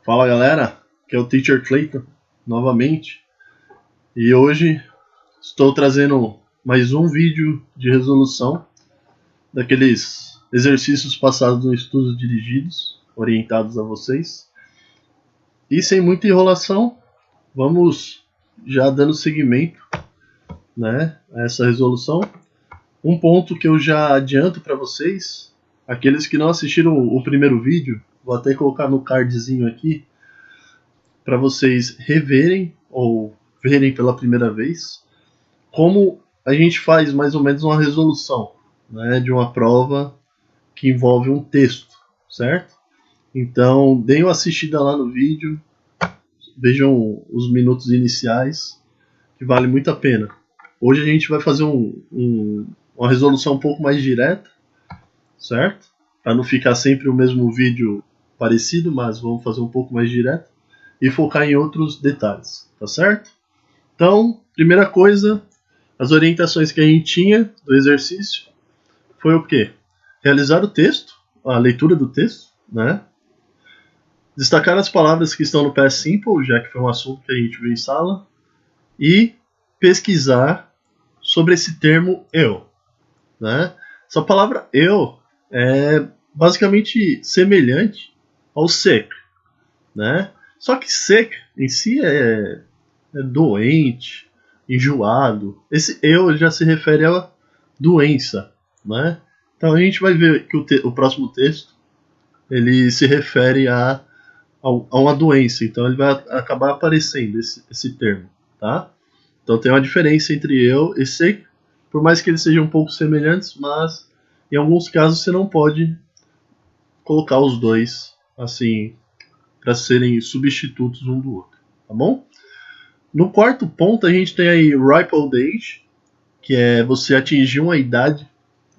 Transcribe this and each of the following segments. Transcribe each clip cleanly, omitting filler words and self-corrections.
Fala galera, aqui é o Teacher Clayton novamente e hoje estou trazendo mais um vídeo de resolução daqueles exercícios passados no estudos dirigidos, orientados a vocês. E sem muita enrolação, vamos já dando seguimento, né, a essa resolução. Um ponto que eu já adianto para vocês, aqueles que não assistiram o primeiro vídeo, vou até colocar no cardzinho aqui, para vocês reverem ou verem pela primeira vez como a gente faz mais ou menos uma resolução, né, de uma prova que envolve um texto, certo? Então, deem uma assistida lá no vídeo, vejam os minutos iniciais, que vale muito a pena. Hoje a gente vai fazer uma resolução um pouco mais direta, certo? Para não ficar sempre o mesmo vídeo parecido, mas vamos fazer um pouco mais direto e focar em outros detalhes, tá certo? Então, primeira coisa, as orientações que a gente tinha do exercício foi o quê? Realizar o texto, a leitura do texto, né? Destacar as palavras que estão no past simple, já que foi um assunto que a gente viu em sala, e pesquisar sobre esse termo eu, né? Essa palavra eu é basicamente semelhante ao sick, né? Só que sick em si é doente, enjoado. Esse eu já se refere à doença, né? Então a gente vai ver que o próximo texto ele se refere a uma doença, então ele vai acabar aparecendo esse termo, tá? Então tem uma diferença entre eu e sick, por mais que eles sejam um pouco semelhantes, mas em alguns casos você não pode colocar os dois assim para serem substitutos um do outro, tá bom? No quarto ponto a gente tem aí ripe old age, que é você atingir uma idade,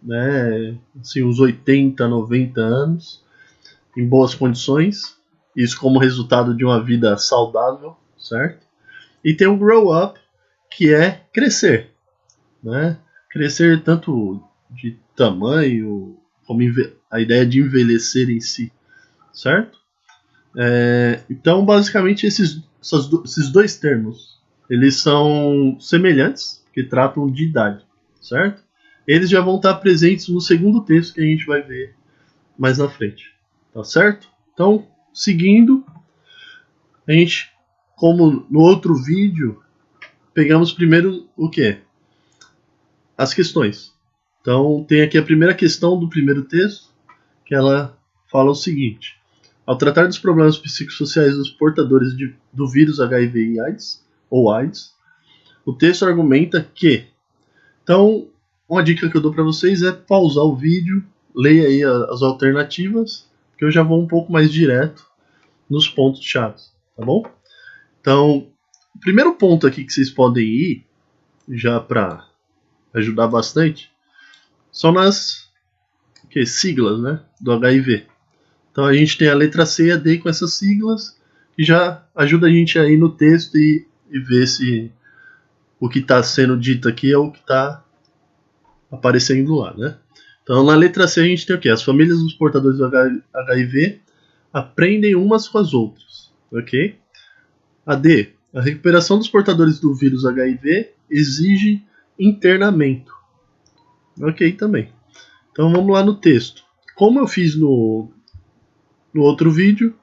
né, assim, uns 80, 90 anos, em boas condições, isso como resultado de uma vida saudável, certo? E tem o grow up, que é crescer, né? Crescer tanto de tamanho, como a ideia de envelhecer em si, certo? Então, basicamente, esses dois termos, eles são semelhantes, que tratam de idade, certo? Eles já vão estar presentes no segundo texto que a gente vai ver mais na frente, tá certo? Então, seguindo, a gente, como no outro vídeo, pegamos primeiro o que? As questões. Então, tem aqui a primeira questão do primeiro texto, que ela fala o seguinte: ao tratar dos problemas psicossociais dos portadores do vírus HIV e AIDS, ou AIDS, o texto argumenta que... Então, uma dica que eu dou para vocês é pausar o vídeo, leia aí as alternativas, que eu já vou um pouco mais direto nos pontos-chave, tá bom? Então, o primeiro ponto aqui que vocês podem ir, já para ajudar bastante, são nas siglas, né, do HIV. Então a gente tem a letra C e a D com essas siglas, que já ajuda a gente a ir no texto e ver se o que está sendo dito aqui é o que está aparecendo lá, né? Então na letra C a gente tem o quê? As famílias dos portadores do HIV aprendem umas com as outras, ok? A D, a recuperação dos portadores do vírus HIV exige internamento, ok também. Então vamos lá no texto. Como eu fiz no outro vídeo,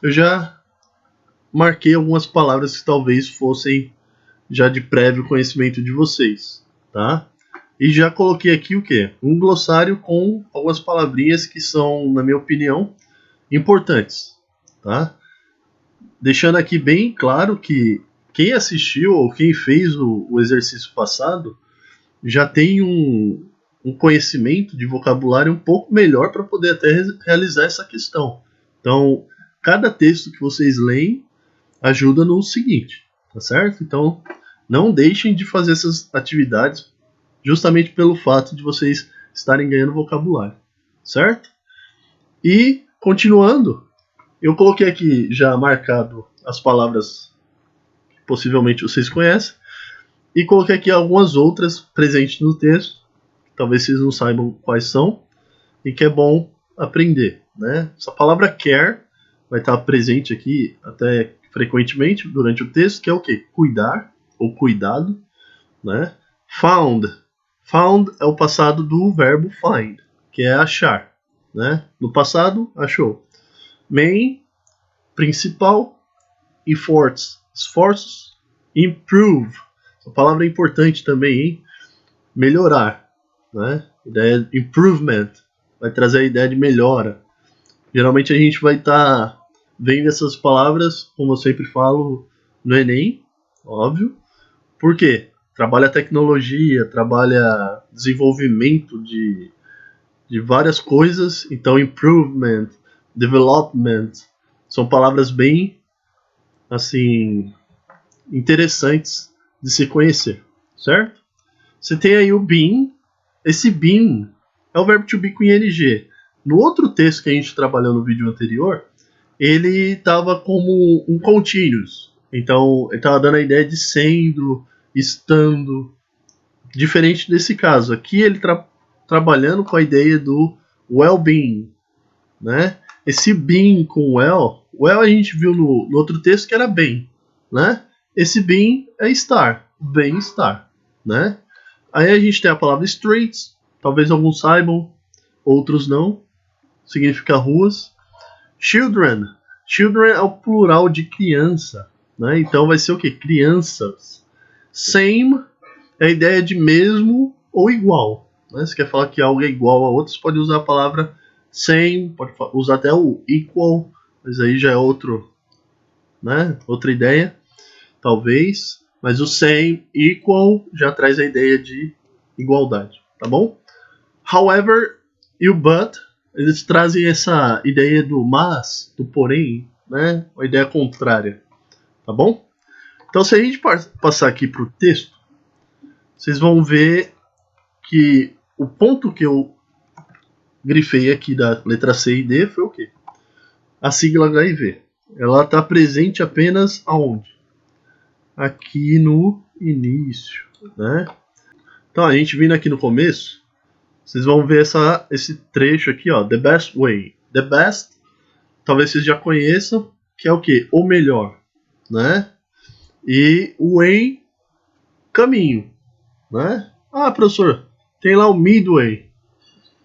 eu já marquei algumas palavras que talvez fossem já de prévio conhecimento de vocês, tá? E já coloquei aqui o quê? Um glossário com algumas palavrinhas que são, na minha opinião, importantes, tá? Deixando aqui bem claro que quem assistiu ou quem fez o exercício passado já tem um conhecimento de vocabulário um pouco melhor para poder até realizar essa questão. Então, cada texto que vocês leem ajuda no seguinte, tá certo? Então, não deixem de fazer essas atividades justamente pelo fato de vocês estarem ganhando vocabulário, certo? E, continuando, eu coloquei aqui já marcado as palavras que possivelmente vocês conhecem e coloquei aqui algumas outras presentes no texto, talvez vocês não saibam quais são e que é bom aprender, né? Essa palavra care vai estar presente aqui até frequentemente durante o texto, que é o quê? Cuidar ou cuidado, né? Found. Found é o passado do verbo find, que é achar, né? No passado, achou. Main, principal. Efforts, esforços. Improve. Essa palavra é importante também, hein? Melhorar, né? Ideia de improvement vai trazer a ideia de melhora. Geralmente a gente vai estar vendo essas palavras, como eu sempre falo, no Enem, óbvio. Por quê? Trabalha tecnologia, trabalha desenvolvimento de várias coisas. Então, improvement, development, são palavras bem, assim, interessantes de se conhecer, certo? Você tem aí o been. Esse been é o verbo to be com ing. No outro texto que a gente trabalhou no vídeo anterior, ele estava como um continuous. Então, ele estava dando a ideia de sendo, estando. Diferente desse caso. Aqui ele está trabalhando com a ideia do well-being, né? Esse being com well a gente viu no outro texto que era bem, né? Esse being é estar, bem-estar, né? Aí a gente tem a palavra streets, talvez alguns saibam, outros não, significa ruas. Children, children é o plural de criança, né? Então vai ser o que? Crianças. Same é a ideia de mesmo ou igual, né? Se quer falar que algo é igual a outro, você pode usar a palavra same, pode usar até o equal, mas aí já é outro, né? Outra ideia, talvez. Mas o same, equal, já traz a ideia de igualdade, tá bom? However e o but, eles trazem essa ideia do mas, do porém, né? Uma ideia contrária, tá bom? Então, se a gente passar aqui para o texto, vocês vão ver que o ponto que eu grifei aqui da letra C e D foi o quê? A sigla HIV. Ela está presente apenas aonde? Aqui no início, né? Então, a gente vindo aqui no começo, vocês vão ver esse trecho aqui, ó, the best way. The best, talvez vocês já conheçam, que é o quê? O melhor, né? E o way, caminho, né? Ah, professor, tem lá o midway.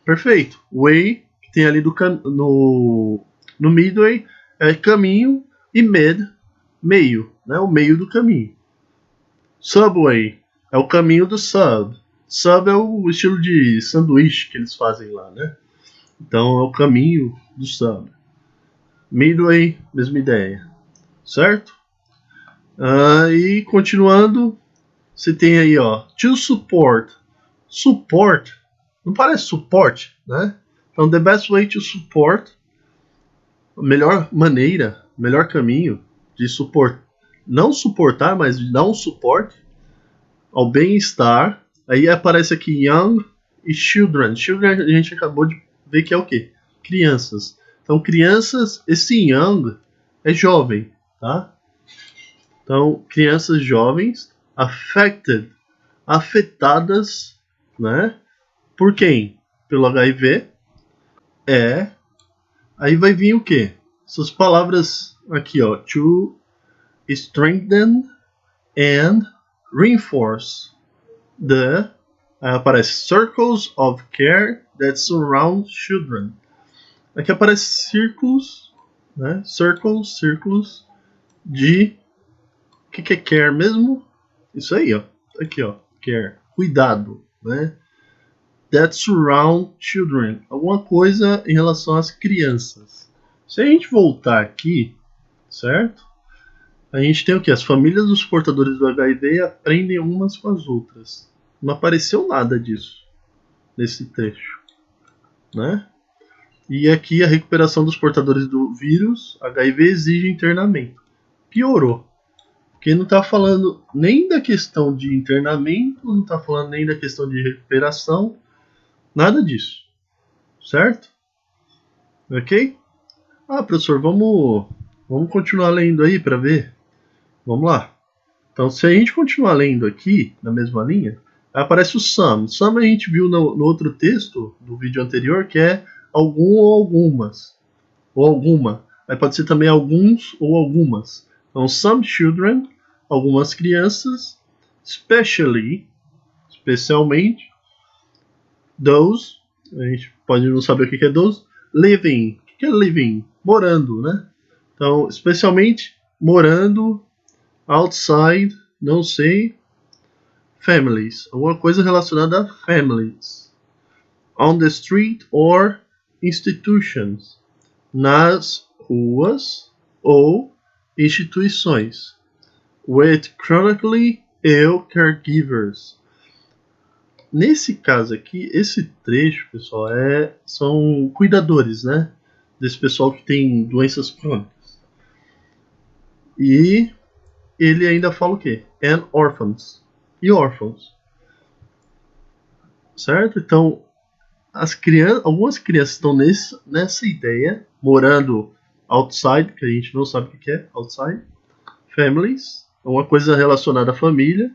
Perfeito. Way, que tem ali no midway, é caminho, e mid, meio, né? O meio do caminho. Subway é o caminho do sub. Sub é o estilo de sanduíche que eles fazem lá, né? Então é o caminho do sub. Midway, mesma ideia, certo? E continuando, você tem aí, ó, to support. Support, não parece suporte, né? Então, the best way to support, a melhor maneira, melhor caminho de suportar, não suportar, mas de dar um suporte ao bem-estar. Aí aparece aqui young e children. Children a gente acabou de ver que é o quê? Crianças. Então, crianças, esse young é jovem, tá? Então, crianças jovens, affected, afetadas, né? Por quem? Pelo HIV. Aí vai vir o quê? Essas palavras aqui, ó. To strengthen and reinforce the... aparece circles of care that surround children. Aqui aparece círculos, né? Círculos de... O que é care mesmo? Isso aí, ó. Aqui, ó. Care. Cuidado, né? That surround children. Alguma coisa em relação às crianças. Se a gente voltar aqui, certo? A gente tem o que? As famílias dos portadores do HIV aprendem umas com as outras. Não apareceu nada disso nesse trecho, né? E aqui a recuperação dos portadores do vírus HIV exige internamento. Piorou. Porque não está falando nem da questão de internamento, não está falando nem da questão de recuperação, nada disso, certo? Ok? Ah, professor, vamos continuar lendo aí para ver. Vamos lá. Então, se a gente continuar lendo aqui, na mesma linha, aparece o some. Some a gente viu no outro texto do vídeo anterior, que é algum ou algumas. Ou alguma. Aí pode ser também alguns ou algumas. Então, some children, algumas crianças, especialmente, those, a gente pode não saber o que é those, living, o que é living? Morando, né? Então, especialmente morando, outside, não sei, families, alguma coisa relacionada a families, on the street or institutions, nas ruas ou instituições, with chronically ill caregivers. Nesse caso aqui, esse trecho, pessoal, são cuidadores, né? Desse pessoal que tem doenças crônicas. E ele ainda fala o quê? And orphans. E órfãos. Certo? Então, algumas crianças estão nessa ideia, morando outside, que a gente não sabe o que é outside, families, uma coisa relacionada à família,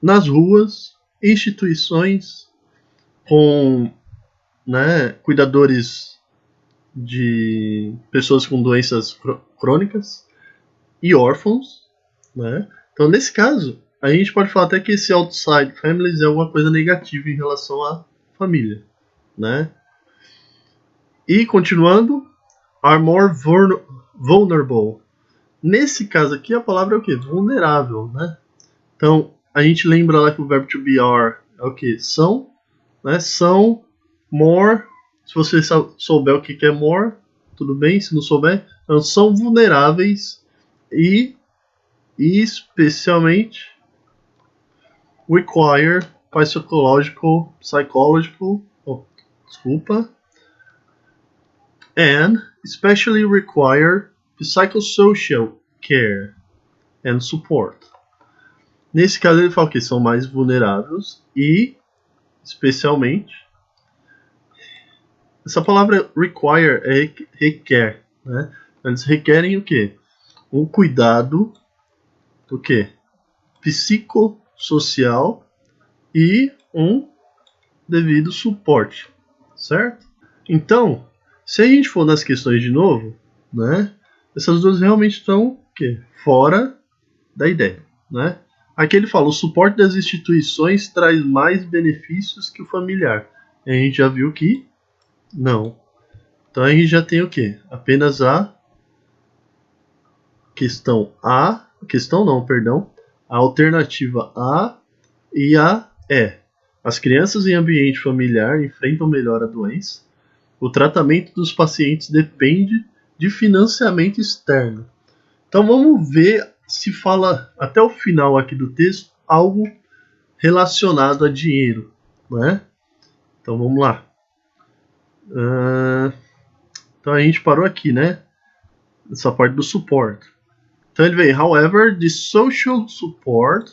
nas ruas, instituições, com, né, cuidadores de pessoas com doenças crônicas e órfãos, né? Então, nesse caso, a gente pode falar até que esse outside families é alguma coisa negativa em relação à família, né? E continuando, are more vulnerable. Nesse caso aqui, a palavra é o quê? Vulnerável, né? Então, a gente lembra lá que o verbo to be are é o quê? São, né? São, more. Se você souber o que é more, tudo bem. Se não souber, então, são vulneráveis e especialmente require psychological, and especially require psychosocial care and support. Nesse caso ele fala que são mais vulneráveis e, especialmente, essa palavra require é requer, né? Eles requerem o quê? Um cuidado, o quê? Psicossocial e um devido suporte, certo? Então, se a gente for nas questões de novo, né? Essas duas realmente estão o quê? Fora da ideia, né? Aqui ele fala, o suporte das instituições traz mais benefícios que o familiar. E a gente já viu que não. Então a gente já tem o quê? Apenas a a alternativa A e a E. As crianças em ambiente familiar enfrentam melhor a doença. O tratamento dos pacientes depende de financiamento externo. Então vamos ver se fala até o final aqui do texto algo relacionado a dinheiro, né? Então vamos lá. Então a gente parou aqui, né? Essa parte do suporte. Então ele vem, however, the social support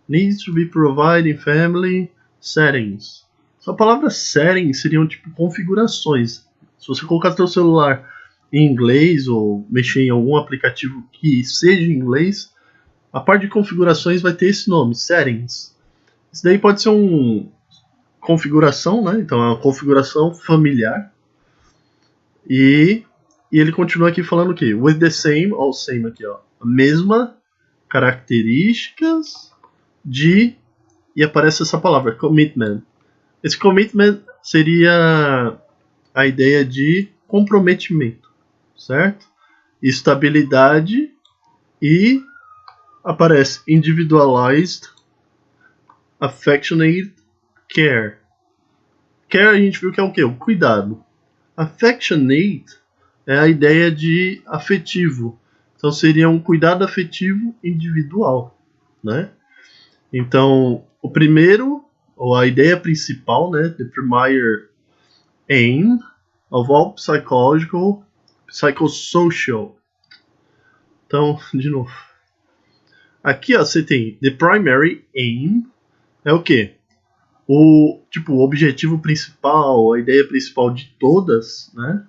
needs to be provided in family settings. Essa palavra settings seriam tipo configurações. Se você colocar seu celular em inglês ou mexer em algum aplicativo que seja em inglês, a parte de configurações vai ter esse nome, settings. Isso daí pode ser uma configuração, né? Então é uma configuração familiar. E ele continua aqui falando o quê? With the same, ó, o same aqui, ó. A mesma características de... E aparece essa palavra, commitment. Esse commitment seria a ideia de comprometimento, certo? Estabilidade e aparece individualized, affectionate care. Care a gente viu que é o quê? O cuidado. Affectionate é a ideia de afetivo. Então seria um cuidado afetivo individual, né? Então, o primeiro, ou a ideia principal, né, the primary aim of all psychosocial. Então, de novo. Aqui, ó, você tem the primary aim é o quê? O objetivo principal, a ideia principal de todas, né?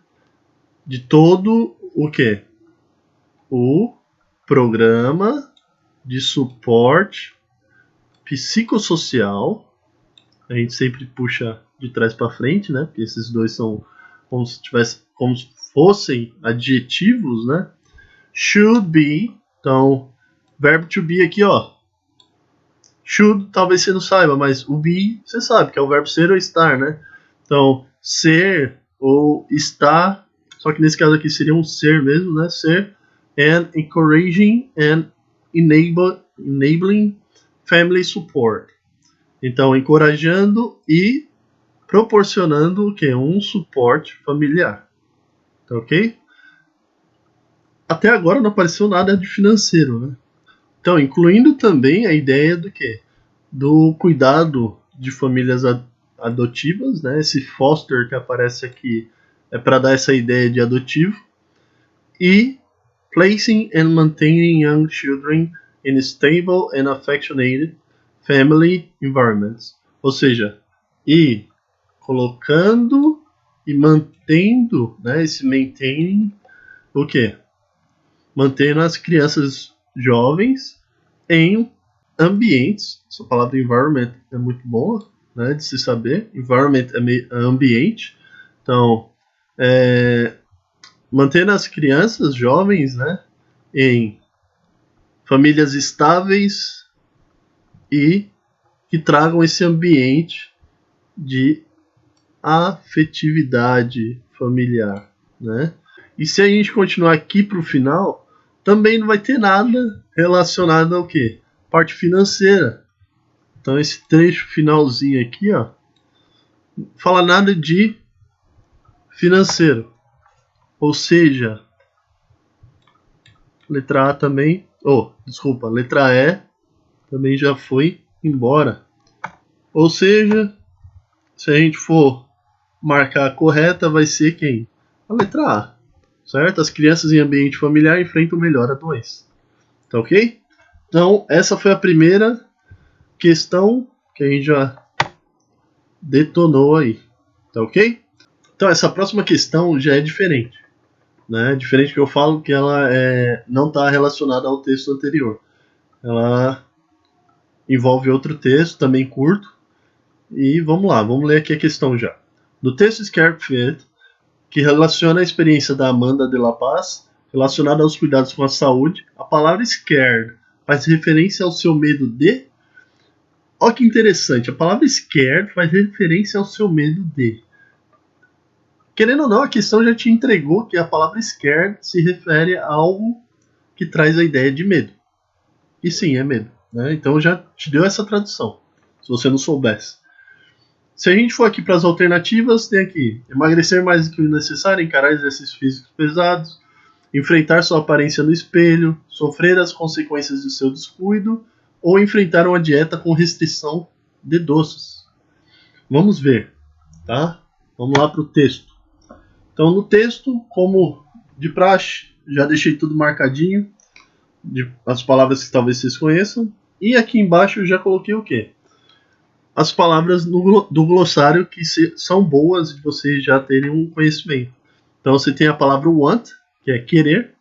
De todo o quê? O programa de suporte psicossocial. A gente sempre puxa de trás para frente, né? Porque esses dois são como se fossem adjetivos, né? Should be, então, verbo to be aqui, ó. Should, talvez você não saiba, mas o be, você sabe, que é o verbo ser ou estar, né? Então, ser ou estar, só que nesse caso aqui seria um ser mesmo, né? Ser, and encouraging and enabling family support. Então, encorajando e proporcionando o quê? Um suporte familiar. Tá ok? Até agora não apareceu nada de financeiro, né? Então, incluindo também a ideia do quê? Do cuidado de famílias adotivas, né? Esse foster que aparece aqui é para dar essa ideia de adotivo. E placing and maintaining young children in stable and affectionate family environments. Ou seja, e colocando e mantendo, né, esse maintaining, o quê? Mantendo as crianças jovens em ambientes. Essa palavra environment é muito boa, né, de se saber. Environment é ambiente. Então, mantendo as crianças jovens, né, em famílias estáveis e que tragam esse ambiente de afetividade familiar, né? E se a gente continuar aqui para o final, também não vai ter nada relacionado ao quê? Parte financeira. Então esse trecho finalzinho aqui, ó, fala nada de financeiro. Ou seja, letra A também, desculpa, letra E também já foi embora. Ou seja, se a gente for marcar a correta, vai ser quem? A letra A, certo? As crianças em ambiente familiar enfrentam melhor a doença. Tá ok? Então, essa foi a primeira questão que a gente já detonou aí. Tá ok? Então, essa próxima questão já é diferente. Né? Diferente que eu falo que ela não está relacionada ao texto anterior. Ela envolve outro texto, também curto. E vamos lá, vamos ler aqui a questão já. No texto Scared Fit, que relaciona a experiência da Amanda de La Paz relacionada aos cuidados com a saúde, a palavra scared faz referência ao seu medo de... Olha que interessante, a palavra scared faz referência ao seu medo de... Querendo ou não, a questão já te entregou que a palavra scared se refere a algo que traz a ideia de medo. E sim, é medo. Né? Então já te deu essa tradução, se você não soubesse. Se a gente for aqui para as alternativas, tem aqui emagrecer mais do que o necessário, encarar exercícios físicos pesados, enfrentar sua aparência no espelho, sofrer as consequências do seu descuido ou enfrentar uma dieta com restrição de doces. Vamos ver, tá? Vamos lá para o texto. Então, no texto, como de praxe, já deixei tudo marcadinho, as palavras que talvez vocês conheçam, e aqui embaixo eu já coloquei o quê? As palavras do glossário que são boas de vocês já terem um conhecimento. Então você tem a palavra want, que é querer,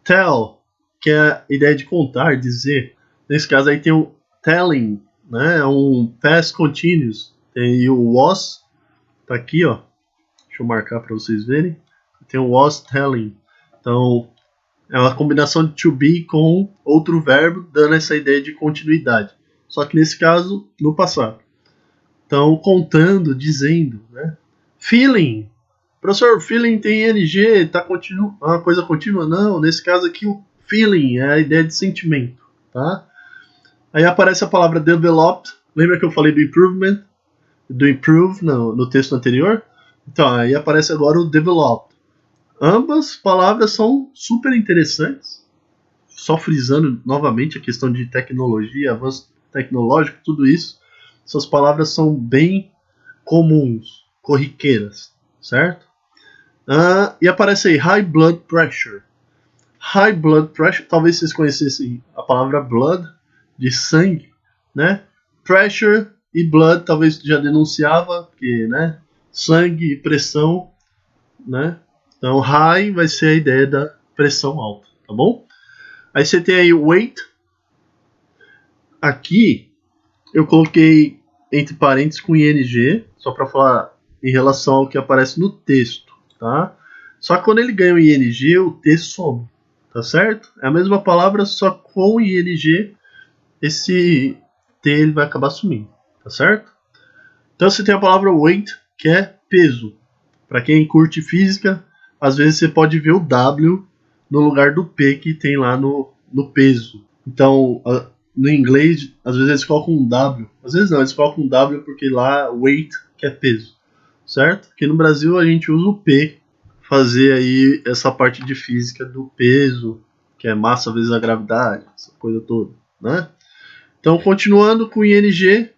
tell, que é a ideia de contar, dizer. Nesse caso aí tem o telling, né? É um past continuous. Tem o was, tá aqui, ó. Deixa eu marcar para vocês verem. Tem o was telling. Então é uma combinação de to be com outro verbo, dando essa ideia de continuidade. Só que nesse caso, no passado. Então, contando, dizendo, né? Feeling. Professor, feeling tem ing, tá uma coisa contínua? Não, nesse caso aqui o feeling é a ideia de sentimento, tá? Aí aparece a palavra developed. Lembra que eu falei do improvement? Do improve no texto anterior? Então, aí aparece agora o developed. Ambas palavras são super interessantes. Só frisando novamente a questão de tecnologia, avanço tecnológico, tudo isso. Essas palavras são bem comuns, corriqueiras, certo? E aparece aí, high blood pressure. High blood pressure, talvez vocês conhecessem a palavra blood, de sangue, né? Pressure e blood talvez já denunciava, porque, né? Sangue e pressão, né? Então, high vai ser a ideia da pressão alta, tá bom? Aí você tem aí weight. Aqui eu coloquei entre parênteses com ing, só para falar em relação ao que aparece no texto, tá? Só que quando ele ganha o ing, o T some, tá certo? É a mesma palavra, só com ing, esse T ele vai acabar sumindo, tá certo? Então você tem a palavra weight, que é peso. Para quem curte física, às vezes você pode ver o W no lugar do P que tem lá no peso. Então, no inglês, às vezes eles colocam um W. Às vezes não, eles colocam um W porque lá weight, que é peso. Certo? Aqui no Brasil a gente usa o P, fazer aí essa parte de física do peso, que é massa vezes a gravidade, essa coisa toda, né? Então, continuando com o ing,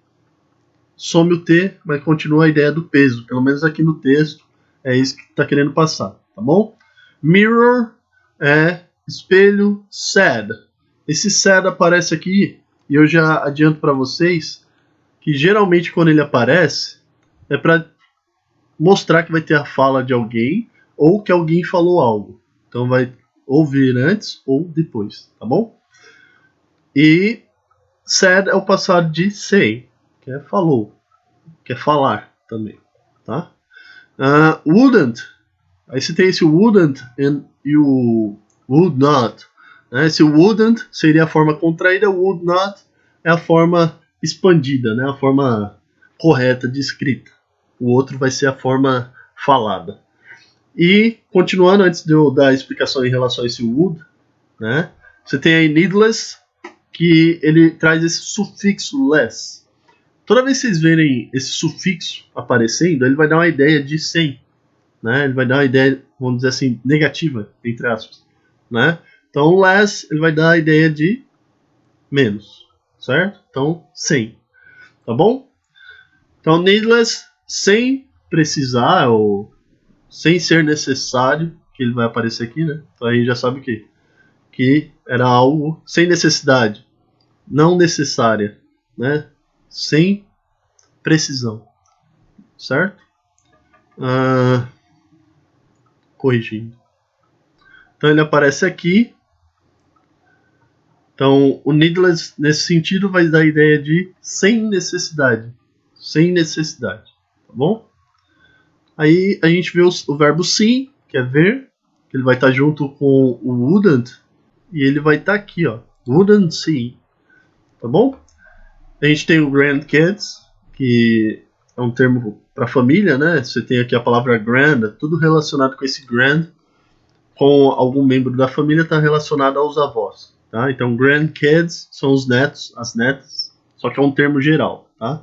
some o T, mas continua a ideia do peso. Pelo menos aqui no texto, é isso que está querendo passar, tá bom? Mirror é espelho, sad. Esse sad aparece aqui, e eu já adianto para vocês, que geralmente quando ele aparece, é para mostrar que vai ter a fala de alguém, ou que alguém falou algo. Então vai ouvir antes ou depois, tá bom? E said é o passado de say, que é falou, que é falar também, tá? Wouldn't, aí você tem esse wouldn't e o would not, né? Esse wouldn't seria a forma contraída, would not é a forma expandida, né? A forma correta de escrita. O outro vai ser a forma falada. E, continuando, antes de eu dar a explicação em relação a esse would, né? Você tem aí needless, que ele traz esse sufixo less. Toda vez que vocês verem esse sufixo aparecendo, ele vai dar uma ideia de sem, né? Ele vai dar uma ideia, vamos dizer assim, negativa, entre aspas, né? Então, less, ele vai dar a ideia de menos, certo? Então, sem, tá bom? Então, needless, sem precisar ou sem ser necessário, que ele vai aparecer aqui, né? Então aí já sabe o quê? Que era algo sem necessidade, não necessária, né? Sem precisão, certo? Corrigindo. Então ele aparece aqui. Então o needless nesse sentido vai dar a ideia de sem necessidade, sem necessidade, tá bom? Aí a gente vê o verbo see, que é ver, que ele vai estar junto com o wouldn't, e ele vai estar aqui, ó, wouldn't see, tá bom? A gente tem o grandkids, que é um termo para família, né? Você tem aqui a palavra grand, tudo relacionado com esse grand, com algum membro da família está relacionado aos avós, tá? Então grandkids são os netos, as netas, só que é um termo geral, tá?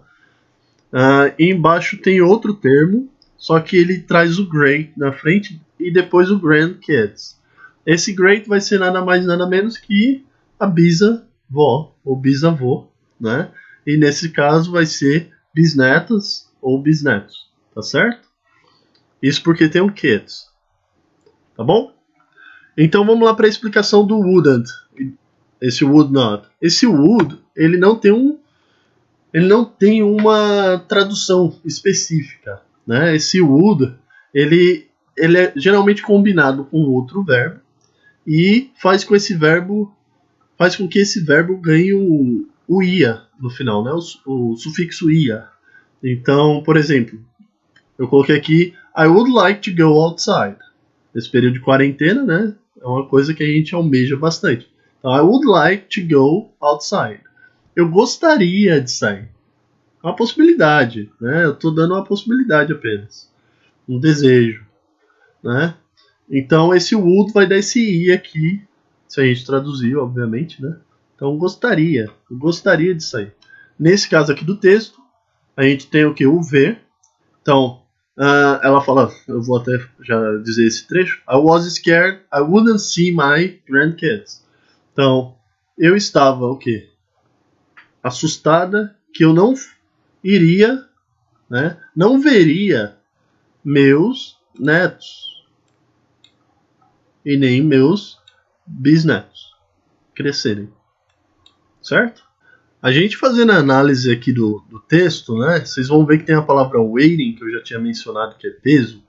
E embaixo tem outro termo, só que ele traz o great na frente e depois o grandkids. Esse great vai ser nada mais nada menos que a bisavó ou bisavô, né? E nesse caso vai ser bisnetas ou bisnetos, tá certo? Isso porque tem um kids, tá bom? Então vamos lá para a explicação do wouldn't, esse would not. Esse would, ele não tem uma tradução específica, né? Esse would, ele é geralmente combinado com outro verbo e faz com que esse verbo ganhe o ia no final, né? O sufixo ia. Então, por exemplo, eu coloquei aqui I would like to go outside. Nesse período de quarentena, né? É uma coisa que a gente almeja bastante. Então, I would like to go outside. Eu gostaria de sair. É uma possibilidade, né? Eu estou dando uma possibilidade apenas. Um desejo, né? Então, esse would vai dar esse i aqui, se a gente traduzir, obviamente, né? Então, eu gostaria de sair. Nesse caso aqui do texto, a gente tem o que? O ver. Então, ela fala, eu vou até já dizer esse trecho. I was scared, I wouldn't see my grandkids. Então, eu estava o quê? Assustada que eu não iria, né? Não veria meus netos e nem meus bisnetos crescerem, certo? A gente fazendo a análise aqui do texto, né? Vocês vão ver que tem a palavra weighting, que eu já tinha mencionado, que é peso,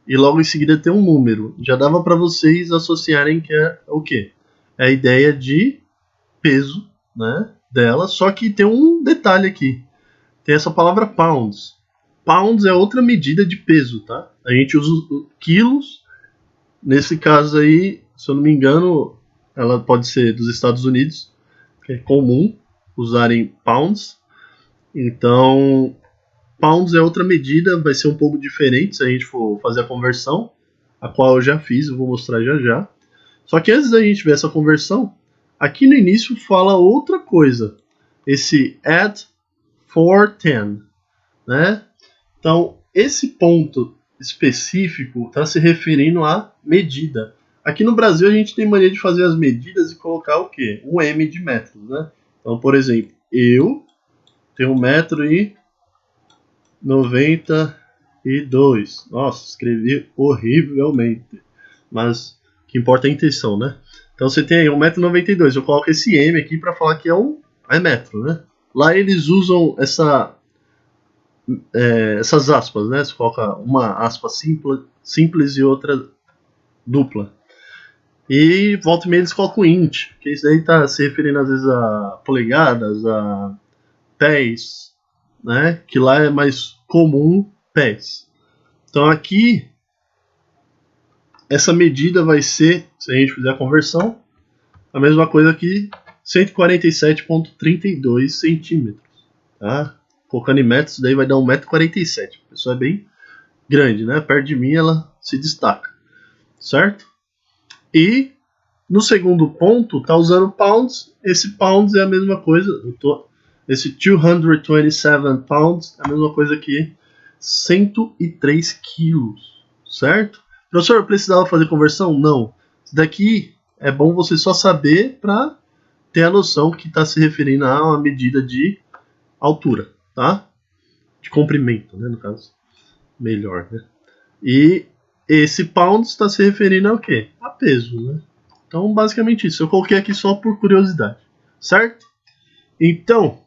e logo em seguida tem um número. Já dava para vocês associarem que é o quê? É a ideia de peso, né? Dela, só que tem um detalhe aqui. Tem essa palavra pounds. Pounds é outra medida de peso, tá? A gente usa quilos Nesse caso aí, se eu não me engano, ela pode ser dos Estados Unidos, que é comum usarem pounds. Então, pounds é outra medida, vai ser um pouco diferente se a gente for fazer a conversão, a qual eu já fiz, eu vou mostrar já já. Só que antes da gente ver essa conversão, aqui no início fala outra coisa. Esse add 410, né? Então, esse ponto específico está se referindo à medida. Aqui no Brasil a gente tem mania de fazer as medidas e colocar o quê? Um M de metros, né? Então, por exemplo, eu tenho 1,92 m. Nossa, escrevi horrivelmente. Mas o que importa é a intenção, né? Então você tem aí 1,92 m. Eu coloco esse M aqui para falar que é metro, né? Lá eles usam essas aspas, né? Você coloca uma aspa simples e outra dupla. E volta e meia eles colocam int, que isso daí está se referindo às vezes a polegadas, a pés, né? Que lá é mais comum pés. Então aqui essa medida vai ser, se a gente fizer a conversão, a mesma coisa que 147,32 centímetros. Tá? Colocando em metros, daí vai dar 1,47 m. A pessoa é bem grande, né? Perto de mim ela se destaca, certo? E no segundo ponto, tá usando pounds. Esse pounds é a mesma coisa. Esse 227 pounds é a mesma coisa que 103 quilos, certo? Professor, eu precisava fazer conversão? Não. Isso daqui é bom você só saber para ter a noção que está se referindo a uma medida de altura, tá? De comprimento, né, no caso. Melhor, né? E esse pounds está se referindo ao quê? A peso, né? Então, basicamente isso. Eu coloquei aqui só por curiosidade, certo? Então,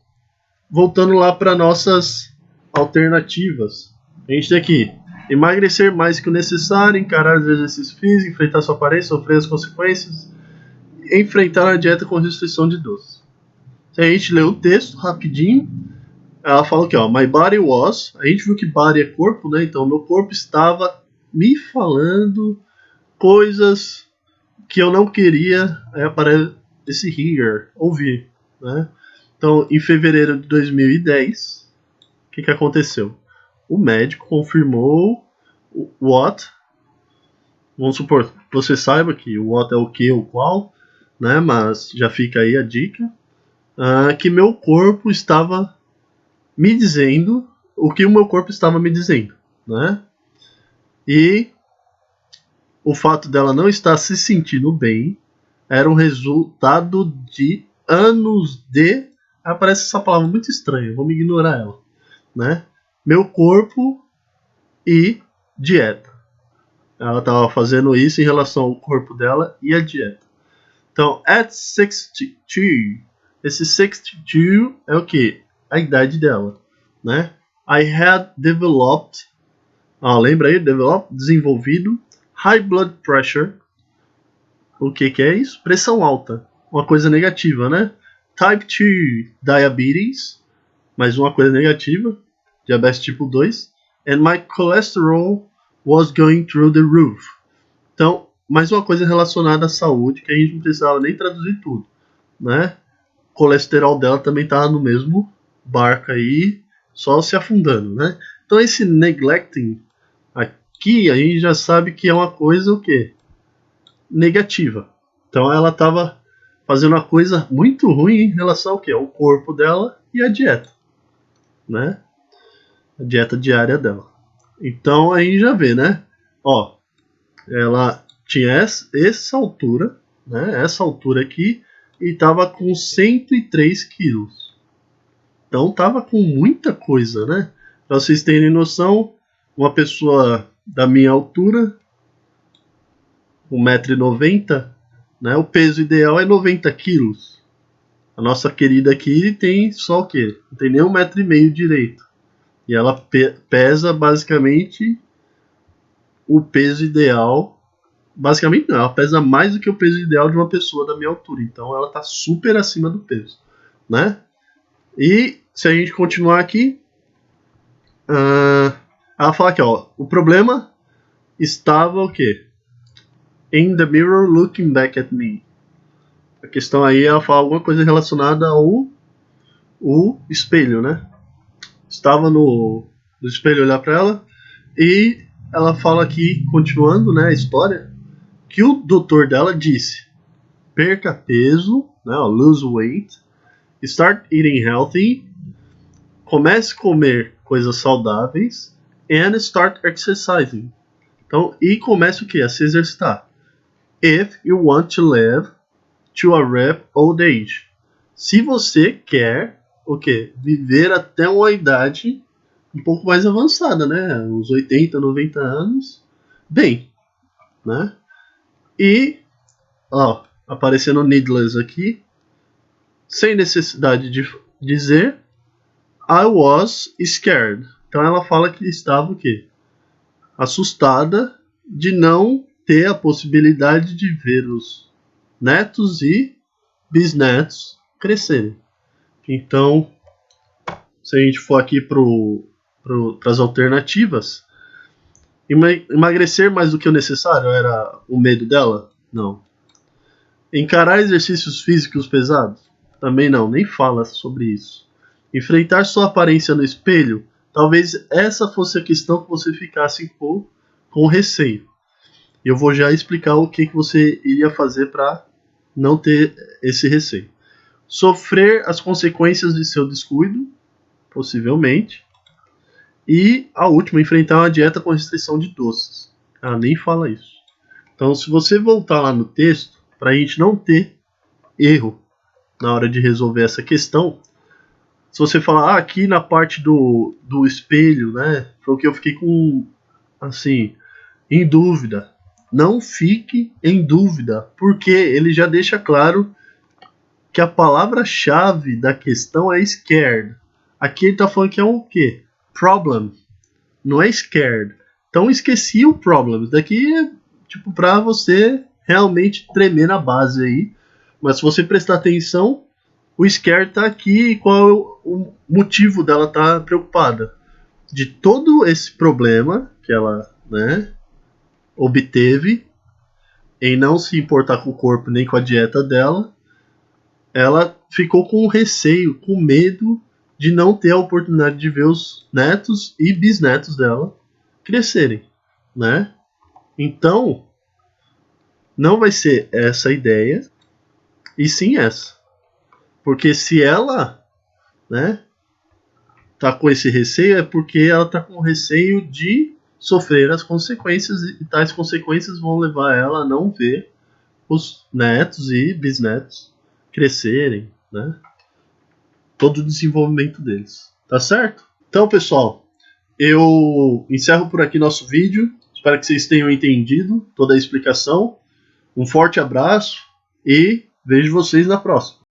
voltando lá para nossas alternativas. A gente tem aqui emagrecer mais que o necessário, encarar os exercícios físicos, enfrentar sua aparência, sofrer as consequências, enfrentar a dieta com restrição de doces. Se a gente lê o texto rapidinho, ela fala aqui, ó, my body was, a gente viu que body é corpo, né? Então, meu corpo estava me falando coisas que eu não queria, aí aparece esse here, ouvir, né? Então, em fevereiro de 2010, o que aconteceu? O médico confirmou o what, vamos supor, você saiba que o what é o que ou qual, né? Mas já fica aí a dica, que meu corpo estava me dizendo o que o meu corpo estava me dizendo, né? E o fato dela não estar se sentindo bem era um resultado de anos de... Aparece essa palavra muito estranha, vamos ignorar ela, né? Meu corpo e dieta. Ela estava fazendo isso em relação ao corpo dela e a dieta. Então, at 62, esse 62 é o que? A idade dela, né? I had developed, lembra aí? Desenvolvido high blood pressure. O que é isso? Pressão alta. Uma coisa negativa, né? Type 2 diabetes, mais uma coisa negativa. Diabetes tipo 2. And my cholesterol was going through the roof. Então, mais uma coisa relacionada à saúde que a gente não precisava nem traduzir tudo, né? O colesterol dela também estava no mesmo barco aí, só se afundando, né? Então esse neglecting aqui a gente já sabe que é uma coisa o quê? Negativa. Então ela estava fazendo uma coisa muito ruim em relação ao quê? Ao corpo dela e à dieta, né? A dieta diária dela. Então aí já vê, né? Ó, ela tinha essa altura, né? Essa altura aqui e estava com 103 quilos. Então estava com muita coisa, né? Para vocês terem noção, uma pessoa da minha altura, 1,90 m, né? O peso ideal é 90 quilos. A nossa querida aqui tem só o quê? Não tem nem 1,5 m direito. E ela pesa basicamente o peso ideal. Basicamente não, ela pesa mais do que o peso ideal de uma pessoa da minha altura. Então ela está super acima do peso, né? E se a gente continuar aqui, ela fala aqui, ó, o problema estava o quê? In the mirror looking back at me. A questão aí, ela fala alguma coisa relacionada ao o espelho, né? Estava no espelho olhar para ela e ela fala aqui, continuando, né, a história, que o doutor dela disse: perca peso, né, lose weight, start eating healthy, comece a comer coisas saudáveis, and start exercising. Então, e comece o que? A se exercitar. If you want to live to a ripe old age. Se você quer o quê? Viver até uma idade um pouco mais avançada, né? Uns 80, 90 anos. Bem, né? E, ó, aparecendo needless aqui, sem necessidade de dizer, I was scared. Então ela fala que estava o quê? Assustada de não ter a possibilidade de ver os netos e bisnetos crescerem. Então, se a gente for aqui para as alternativas, emagrecer mais do que o necessário era o medo dela? Não. Encarar exercícios físicos pesados? Também não, nem fala sobre isso. Enfrentar sua aparência no espelho? Talvez essa fosse a questão que você ficasse com receio. Eu vou já explicar o que você iria fazer para não ter esse receio. Sofrer as consequências de seu descuido? Possivelmente. E a última, enfrentar uma dieta com restrição de doces. Ela nem fala isso. Então, se você voltar lá no texto, para a gente não ter erro na hora de resolver essa questão, se você falar aqui na parte do espelho, né, foi o que eu fiquei com, assim, em dúvida. Não fique em dúvida, porque ele já deixa claro que a palavra-chave da questão é scared. Aqui ele está falando que é o quê? Problem. Não é scared. Então esqueci o problem. Daqui é tipo para você realmente tremer na base aí. Mas se você prestar atenção, o scared tá aqui e qual é o motivo dela estar preocupada. De todo esse problema que ela, né, obteve em não se importar com o corpo nem com a dieta dela, ela ficou com receio, com medo de não ter a oportunidade de ver os netos e bisnetos dela crescerem, né? Então, não vai ser essa a ideia, e sim essa. Porque se ela, né, tá com esse receio, é porque ela tá com receio de sofrer as consequências, e tais consequências vão levar ela a não ver os netos e bisnetos crescerem, né? Todo o desenvolvimento deles. Tá certo? Então, pessoal, eu encerro por aqui nosso vídeo. Espero que vocês tenham entendido toda a explicação. Um forte abraço e vejo vocês na próxima.